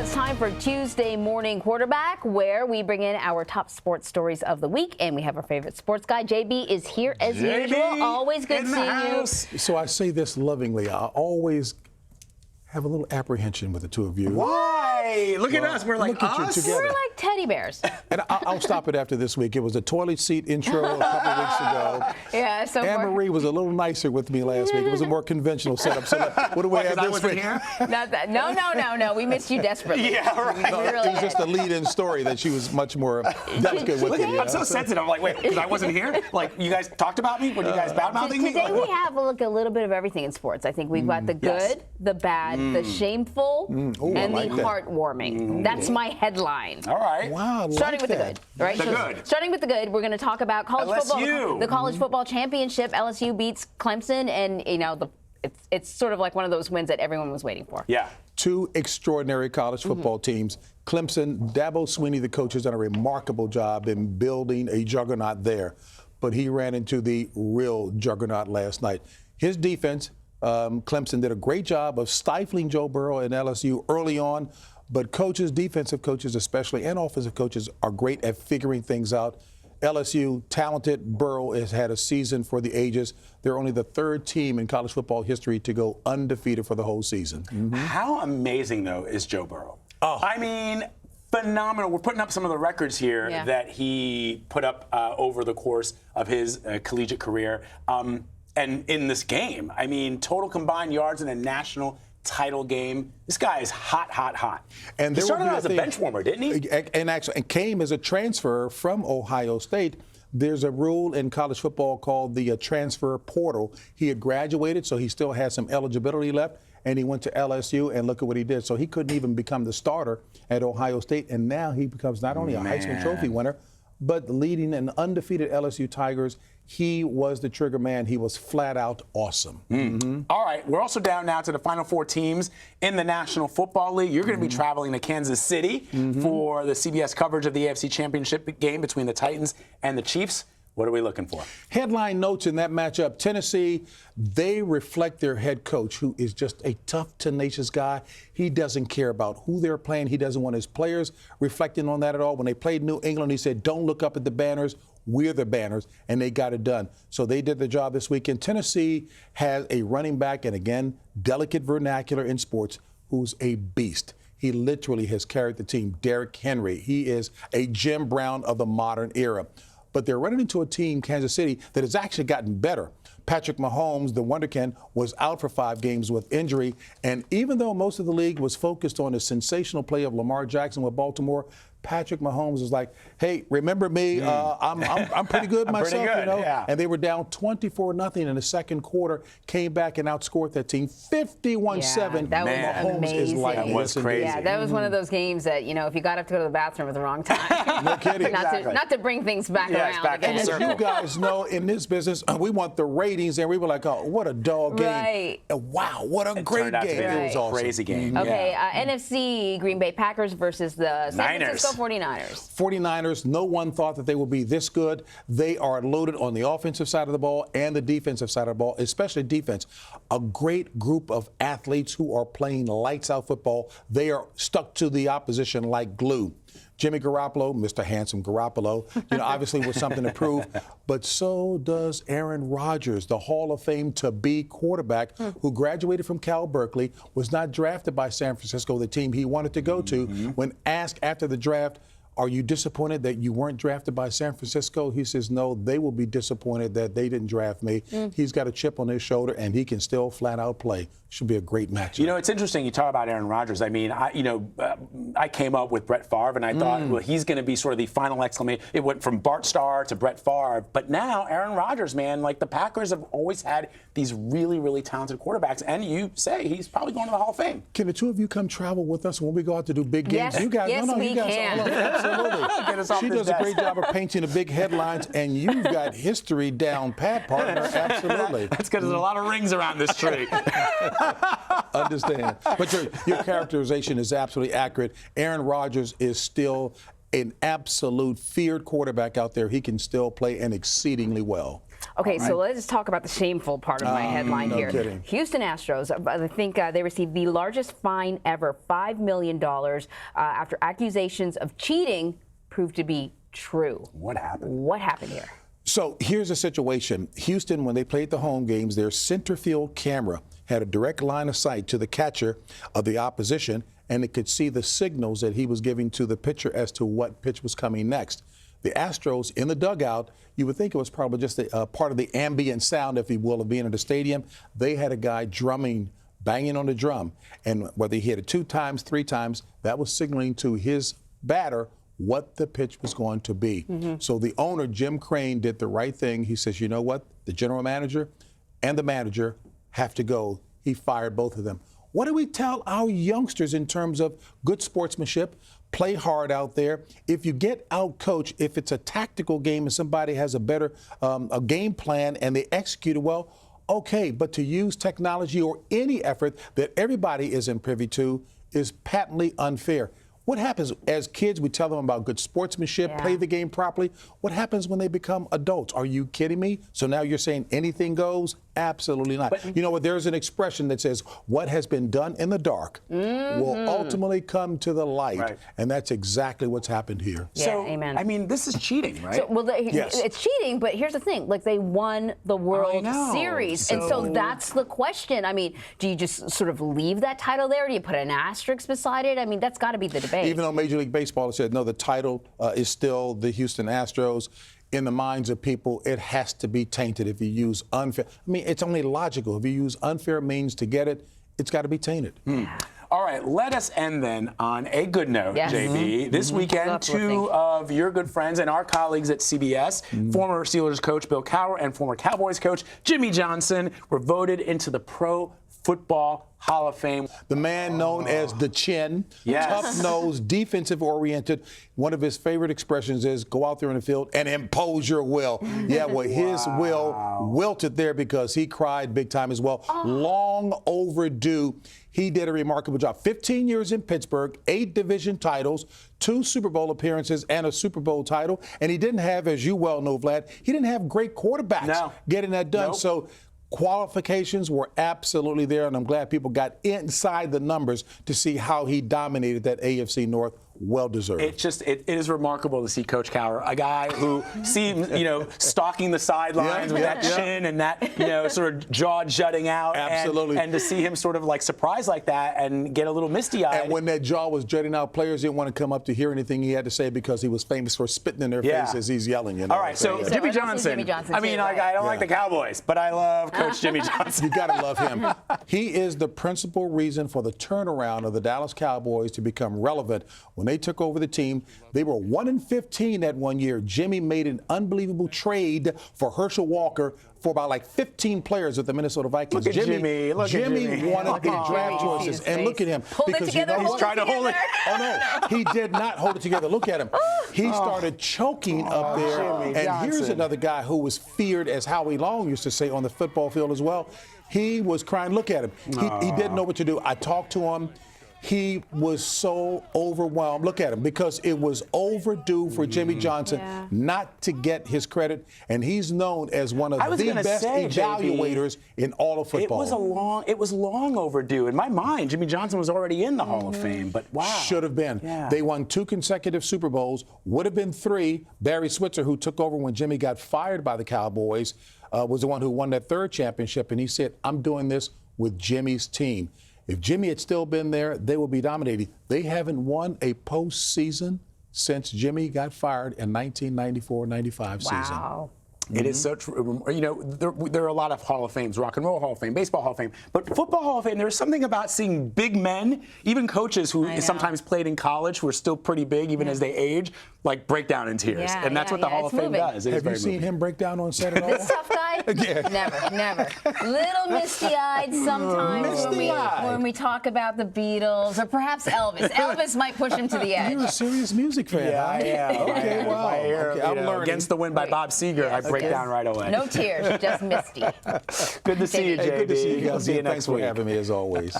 it's time for Tuesday Morning Quarterback, where we bring in our top sports stories of the week, and we have our favorite sports guy. JB is here as usual. Always good seeing you. So I say this lovingly. I always have a little apprehension with the two of you. Why? Look at us. We're like us. We're like teddy bears. And I'll stop it after this week. It was a toilet seat intro a couple of weeks ago. Yeah, so Anne-Marie was a little nicer with me last week. It was a more conventional setup. So what do we have this week? No. We missed you desperately. Yeah, right. No, it was just a lead-in story that she was much more. That was good with me. I'm so sensitive. I'm like, wait, because I wasn't here? Like, you guys talked about me? Were you guys bad-mouthing me? Today we have a little bit of everything in sports. I think we've got the good, the bad, the shameful, and the heartwarming. That's my headline. All right. Wow. Starting with the good, right? The good. Starting with the good, we're going to talk about college football. The college football championship. LSU beats Clemson, and it's sort of like one of those wins that everyone was waiting for. Yeah. Two extraordinary college football teams. Clemson, Dabo Swinney, the coach, has done a remarkable job in building a juggernaut there. But he ran into the real juggernaut last night. His defense, Clemson did a great job of stifling Joe Burrow and LSU early on. But coaches, defensive coaches especially, and offensive coaches are great at figuring things out. LSU, talented. Burrow has had a season for the ages. They're only the third team in college football history to go undefeated for the whole season. How amazing, though, is Joe Burrow? Oh. I mean, phenomenal. We're putting up some of the records here that he put up over the course of his collegiate career. And in this game, I mean, total combined yards in a national title game. This guy is hot. And he started out as a bench warmer, didn't he? And actually came as a transfer from Ohio State. There's a rule in college football called the transfer portal. He had graduated, so he still had some eligibility left, and he went to LSU, and look at what he did. So he couldn't even become the starter at Ohio State, and now he becomes not only a Heisman Trophy winner, but leading an undefeated LSU Tigers. He was the trigger man. He was flat out awesome. All right, we're also down now to the final four teams in the National Football League. You're going to be traveling to Kansas City for the CBS coverage of the AFC Championship game between the Titans and the Chiefs. What are we looking for? Headline notes in that matchup. Tennessee, they reflect their head coach, who is just a tough, tenacious guy. He doesn't care about who they're playing. He doesn't want his players reflecting on that at all. When they played New England, he said, don't look up at the banners. We're the banners, and they got it done. So they did the job this weekend. Tennessee has a running back, and again, delicate vernacular in sports, who's a beast. He literally has carried the team. Derrick Henry. He is a Jim Brown of the modern era. But they're running into a team, Kansas City, that has actually gotten better. Patrick Mahomes, the wonderkin, was out for 5 games with injury. And even though most of the league was focused on the sensational play of Lamar Jackson with Baltimore, Patrick Mahomes was like, hey, remember me? I'm pretty good myself, pretty good, you know. Yeah. And they were down 24-0 in the second quarter, came back and outscored that team 51-7. That was Mahomes amazing. is like, That was crazy. Yeah, that was one of those games that, if you got up to go to the bathroom at the wrong time. No kidding. Not to bring things back around back again. full circle. You guys know, in this business, we want the ratings, and we were like, oh, what a dog game. Right. Wow, what a great game. It was awesome. Crazy game. Okay, NFC, Green Bay Packers versus the San Francisco 49ers. 49ers, no one thought that they would be this good. They are loaded on the offensive side of the ball and the defensive side of the ball, especially defense. A great group of athletes who are playing lights-out football. They are stuck to the opposition like glue. Jimmy Garoppolo, Mr. Handsome Garoppolo, obviously was something to prove. But so does Aaron Rodgers, the Hall of Fame to-be quarterback who graduated from Cal Berkeley, was not drafted by San Francisco, the team he wanted to go to. When asked after the draft, are you disappointed that you weren't drafted by San Francisco? He says, no, they will be disappointed that they didn't draft me. He's got a chip on his shoulder, and he can still flat out play. Should be a great matchup. It's interesting you talk about Aaron Rodgers. I mean, I came up with Brett Favre, and I thought, well, he's going to be sort of the final exclamation. It went from Bart Starr to Brett Favre. But now, Aaron Rodgers, man, like the Packers have always had these really, really talented quarterbacks. And you say he's probably going to the Hall of Fame. Can the two of you come travel with us when we go out to do big games? Yes, you guys, we can. Absolutely. She does a great job of painting the big headlines, and you've got history down pat, partner. Absolutely. That's because there's a lot of rings around this tree. Understand. But your characterization is absolutely accurate. Aaron Rodgers is still an absolute feared quarterback out there. He can still play and exceedingly well. Okay, so let's talk about the shameful part of my headline here. Kidding. Houston Astros, I think they received the largest fine ever, $5 million, after accusations of cheating proved to be true. What happened? What happened here? So here's the situation. Houston, when they played the home games, their center field camera had a direct line of sight to the catcher of the opposition, and it could see the signals that he was giving to the pitcher as to what pitch was coming next. The Astros in the dugout, you would think it was probably just a part of the ambient sound, if you will, of being in the stadium. They had a guy drumming, banging on the drum. And whether he hit it 2 times, 3 times, that was signaling to his batter what the pitch was going to be. So the owner, Jim Crane, did the right thing. He says, you know what? The general manager and the manager have to go. He fired both of them. What do we tell our youngsters in terms of good sportsmanship? Play hard out there. If you get out coached, if it's a tactical game and somebody has a better a game plan and they execute it well, okay. But to use technology or any effort that everybody isn't privy to is patently unfair. What happens as kids? We tell them about good sportsmanship, play the game properly. What happens when they become adults? Are you kidding me? So now you're saying anything goes? Absolutely not. But, you know what? There's an expression that says, what has been done in the dark will ultimately come to the light. Right. And that's exactly what's happened here. Yeah, so, amen. I mean, this is cheating, right? So, well, yes. It's cheating, but here's the thing. Like, they won the World Series. And so that's the question. I mean, do you just sort of leave that title there? Do you put an asterisk beside it? I mean, that's got to be the debate. Even though Major League Baseball has said, no, the title is still the Houston Astros, in the minds of people, it has to be tainted if you use unfair. I mean, it's only logical. If you use unfair means to get it, it's got to be tainted. All right, let us end then on a good note, JB. This weekend, 2 of your good friends and our colleagues at CBS, former Steelers coach Bill Cowher and former Cowboys coach Jimmy Johnson, were voted into the Pro Football Hall of Fame. The man known as the Chin, tough-nosed, defensive-oriented. One of his favorite expressions is go out there in the field and impose your will. Yeah, well, his will wilted there because he cried big time as well. Long overdue. He did a remarkable job. 15 years in Pittsburgh, 8 division titles, 2 Super Bowl appearances, and a Super Bowl title. And he didn't have, as you well know, Vlad, he didn't have great quarterbacks getting that done. So qualifications were absolutely there, and I'm glad people got inside the numbers to see how he dominated that AFC North. Well deserved. It is remarkable to see Coach Cowher, a guy who seems, stalking the sidelines with that chin and that, sort of jaw jutting out. Absolutely. And to see him sort of like surprised like that and get a little misty-eyed. And when that jaw was jutting out, players didn't want to come up to hear anything he had to say because he was famous for spitting in their face as he's yelling. All right, so Jimmy Johnson. I mean, I don't like the Cowboys, but I love Coach Jimmy Johnson. You got to love him. He is the principal reason for the turnaround of the Dallas Cowboys to become relevant. When they took over the team, they were 1-15 that one year. Jimmy made an unbelievable trade for Herschel Walker for about like 15 players with the Minnesota Vikings. Look at Jimmy. Jimmy wanted the draft choices, and look at him. Because he's trying to hold it. Oh no, he did not hold it together. Look at him. He started choking up there. And here's another guy who was feared, as Howie Long used to say, on the football field as well. He was crying. Look at him. He didn't know what to do. I talked to him. He was so overwhelmed. Look at him, because it was overdue for Jimmy Johnson not to get his credit, and he's known as one of the best evaluators in all of football. It was long overdue. In my mind, Jimmy Johnson was already in the Hall of Fame, but wow. Should have been. Yeah. They won 2 consecutive Super Bowls, would have been 3. Barry Switzer, who took over when Jimmy got fired by the Cowboys, was the one who won that 3rd championship, and he said, I'm doing this with Jimmy's team. If Jimmy had still been there, they would be dominating. They haven't won a postseason since Jimmy got fired in 1994-95 season. It is so true. There are a lot of Hall of Fames, Rock and Roll Hall of Fame, Baseball Hall of Fame, but Football Hall of Fame, there's something about seeing big men, even coaches who sometimes played in college, who are still pretty big even as they age, like break down in tears. And that's what the Hall of Fame does. Have you seen him break down on set at all? This tough guy? Never. Little misty-eyed sometimes when we talk about the Beatles, or perhaps Elvis. Elvis might push him to the edge. You're a serious music fan. Okay, wow. I'm learning. Against the Wind by Bob Seger, I break down right away. No tears, just misty. Good to see you, JB. Good to see you. See you next week. Thanks for having me, as always.